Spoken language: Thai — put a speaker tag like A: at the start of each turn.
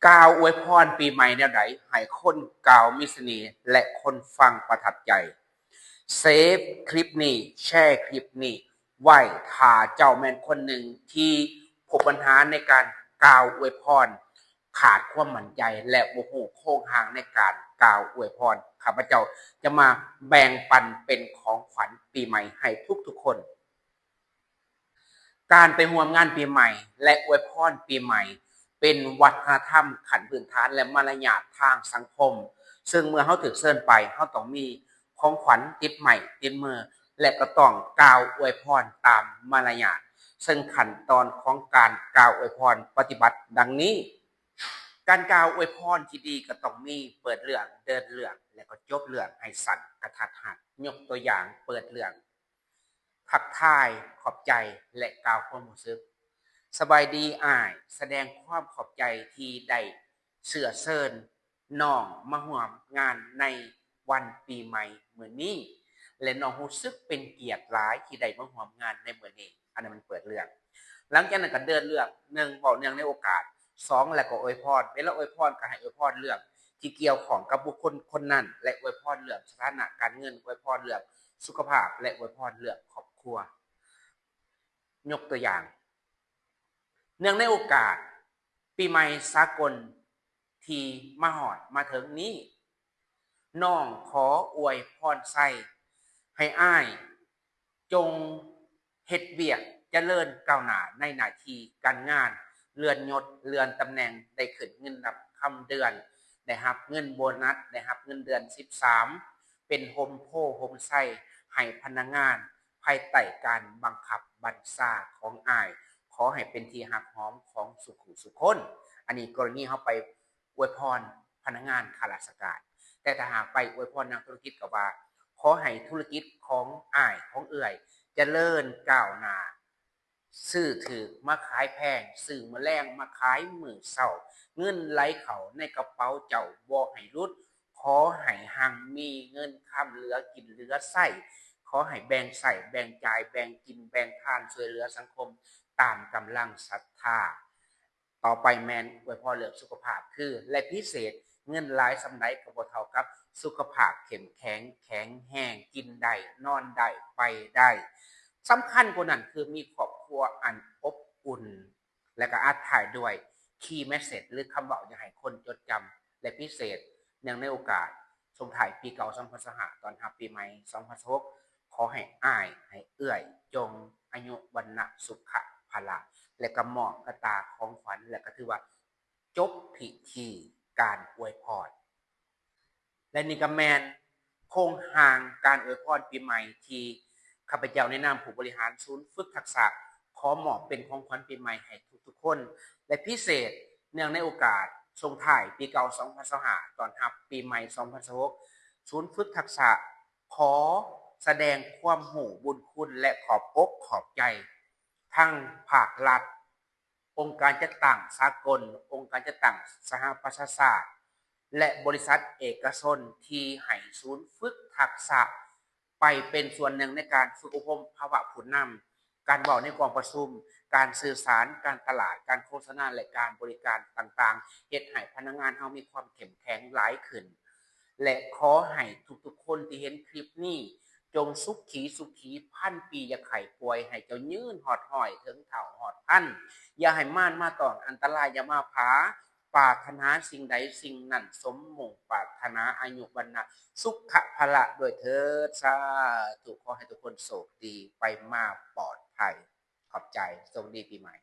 A: กล่าวอวยพรปีใหม่แนวใดให้คนกล่าวมีเสน่ห์และคนฟังประทับใจเซฟคลิปนี้แชร์คลิปนี้ไว้ถ้าเจ้าแม่นคนหนึ่งที่พบปัญหาในการกล่าวอวยพรขาดความมั่นใจและโมโหโค้งหางในการกล่าวอวยพรข้าพเจ้าจะมาแบ่งปันเป็นของขวัญปีใหม่ให้ทุกๆคนการไปร่วมงานปีใหม่และอวยพรปีใหม่เป็นวัฒนธรรมขั้นพื้นฐานและมารยาททางสังคมซึ่งเมื่อเฮาถูกเชิญไปเฮาต้องมีของขวัญติดไม้ติดมือและก็ต้องกล่าวอวยพรตามมารยาทซึ่งขั้นตอนของการกล่าวอวยพรปฏิบัติดังนี้การกล่าวอวยพรที่ดีก็ต้องมีเปิดเรื่องเดินเรื่องและก็จบเรื่องให้สั้นกระทัดรัดยกตัวอย่างเปิดเรื่องทักทายขอบใจและกล่าวความรู้สึกสบายดีอ้ายแสดงความขอบใจที่ได้เสื้อเชิญน้องมาร่วมงานในวันปีใหม่มื้อนี้และน้องรู้สึกเป็นเกียรติหลายที่ได้มาร่วมงานในมื้อนี้อันนั้นมันเปิดเรื่องหลังจากนั้นก็เดินเรื่อง1เว้าเนื่องในโอกาส2แล้วก็อวยพรเวลาอวยพรก็ให้อวยพรเรื่องที่เกี่ยวข้องกับบุคคลคนนั้นและอวยพรเรื่องสถานะการเงินอวยพรเรื่องสุขภาพและอวยพรเรื่องครอบครัวยกตัวอย่างเนื่องในโอกาสปีใหม่สากลที่มาฮอดมาถึงนี้น้องขออวยพรใส่ให้อ้ายจงเฮ็ดเวียกเจริญก้าวหน้าในหน้าที่การงานเลื่อนยศเลื่อนตำแหน่งได้ขึ้นเงินรับคำเดือนได้รับเงินโบนัสได้รับเงินเดือน13เป็นโฮมโพโฮมไซให้พนักงานภายใต้การบังคับบัญชาของอ้ายขอให้เป็นที่หักหอมของสุขคนอันนี้กรณีเขาไปอวยพรพนักงานข้าราชการแต่ถ้าหากไปอวยพรนักธุรกิจก็ว่าขอให้ธุรกิจของอ้ายของเอื่อยเจริญก้าวหน้าซื้อถือมาขายแพงซื้อมาแรงมาขายมื้อเช้าเงินไหลเข้าในกระเป๋าเจ้าบ่ให้หลุดขอให้หังมีเงินค้ำเหลือกินเหลือใช้ขอให้แบ่งใช้แบ่งจ่ายแบ่งกินแบ่งทานช่วยเหลือสังคมตามกำลังศรัทธาต่อไปแมนอวยพรเรื่องสุขภาพคือและพิเศษเงินหลายสำใดก็บ่เท่ากับสุขภาพเข้มแข็งแข็งแรงกินได้นอนได้ไปได้สำคัญกว่านั้นคือมีครอบครัวอันอบอุ่นและก็อาจถ่ายด้วยคีย์เมสเสจหรือคำเว้าอยากให้คนจดจำและพิเศษเนื่องในโอกาสส่งท้ายปีเก่า2025ตอนรับปีใหม่2026ขอให้อ้ายให้เอื้อยจงอายุวันนะสุขะพละและก็มอบกระตาของขวัญและก็ถือว่าจบพิธีการอวยพรและนี่ก็แมนโครงหางการอวยพรปีใหม่ที่ข้าพเจ้าในนามผู้บริหารศูนย์ฝึกทักษะขอมอบเป็นของขวัญปีใหม่ให้ทุกๆคนและพิเศษเนื่องในโอกาสส่งท้ายปีเก่า2025ตอนรับปีใหม่2026ศูนย์ฝึกทักษะขอแสดงความหูบุญคุณและขอบอกขอบใจทั้งภาครัฐองค์การจัดตั้งสากลองค์การจัดตั้งสหประชาชาติและบริษัทเอกชนที่ให้ศูนย์ฝึกทักษะไปเป็นส่วนหนึ่งในการฝึกอบรมภาวะผู้นำการเว้าในกองประชุมการสื่อสารการตลาดการโฆษณาและการบริการต่างๆเฮ็ดให้พนักงานเฮามีความเข้มแข็งหลายขึ้นและขอให้ทุกๆคนที่เห็นคลิปนี้จงสุขีพันปีอย่าไข้ป่วยให้เจ้ายืนฮอดห้อยถึงเฒ่าฮอดพันอย่าให้ม่านมาตอนอันตรายอย่ามาผาปรารถนาสิ่งใดสิ่งนั้นสมมุ่งปรารถนาอายุวรรณะสุขะพละด้วยเถิดสาธุขอให้ทุกคนโชคดีไปมาปลอดภัยขอบใจสวัสดีปีใหม่